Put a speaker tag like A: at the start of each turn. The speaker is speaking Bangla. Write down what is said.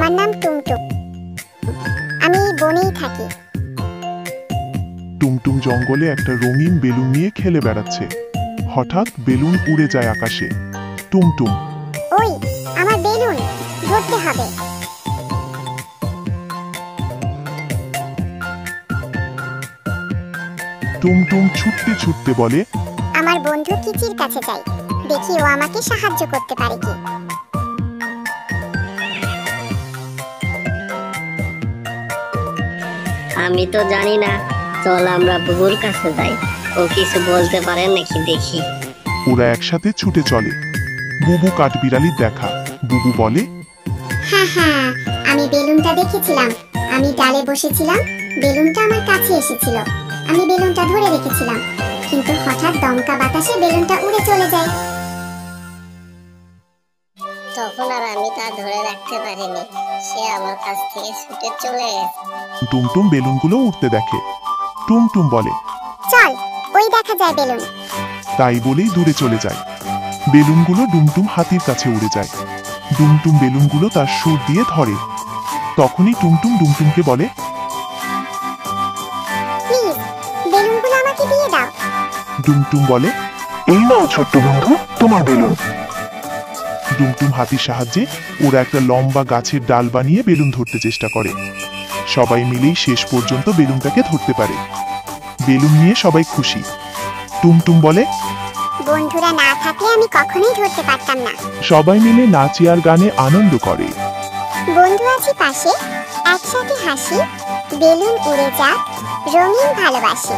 A: আমার নাম টুমটুম, আমি বনেই থাকি।
B: টুমটুম জঙ্গলে একটা রঙিন বেলুন নিয়ে খেলে বেড়াচ্ছে। হঠাৎ বেলুন উড়ে যায় আকাশে। টুমটুম,
A: ওই আমার বেলুন, ধরতে হবে।
B: টুমটুম ছুটতে ছুটতে বলে,
A: আমার বন্ধু কিচির কাছে যাই, দেখি ও আমাকে সাহায্য করতে পারে কি।
C: আমি তো জানি না, চল আমরা বুবুর কাছে যাই, ও কিছু বলতে পারে নাকি দেখি।
B: ওরা একসাথে ছুটে চলে। বুবু কাঠবিড়ালির দেখা। বুবু বলে,
A: হ্যাঁ হ্যাঁ, আমি বেলুনটা দেখেছিলাম। আমি ডালে বসেছিলাম, বেলুনটা আমার কাছে এসেছিল। আমি বেলুনটা ধরে রেখেছিলাম, কিন্তু হঠাৎ দমকা বাতাসে বেলুনটা উড়ে চলে যায়।
C: তখন আর আমি তা ধরে রাখতে পারিনি, সে আমার কাছ থেকে ছুটে চলে গেছে।
B: টুমটুম বেলুনগুলো উঠতে দেখে। টুমটুম বলে,
A: চল, ওই দেখা যায় বেলুন।
B: তাই বলেই দূরে চলে যায়। বেলুনগুলো ডুমটুম হাতির কাছে উড়ে যায়। ডুমটুম বেলুনগুলো তার সুর দিয়ে ধরে। তখনই টুমটুম ডুমটুমকে বলে,
A: প্লিজ, বেলুনগুলো আমাকে দিয়ে দাও।
B: ডুমটুম বলে, এই নাও ছোট্ট বন্ধু, তোমার বেলুন। ডুমটুম হাতির সাহায্যে ওরা একটা লম্বা গাছের ডাল বানিয়ে বেলুন ধরতে চেষ্টা করে। সবাই মিলেই শেষ পর্যন্ত বেলুনটাকে ধরতে পারে। বেলুন নিয়ে সবাই খুশি। টুমটুম বলে,
A: বন্ধুরা না থাকলে আমি কখনোই ধরতে পারতাম না।
B: সবাই মিলে নাচে আর গানে আনন্দ করে।
A: বন্ধু আছে পাশে, একসাথে হাসি, বেলুন উড়ে যাক, রঙিন ভালোবাসি।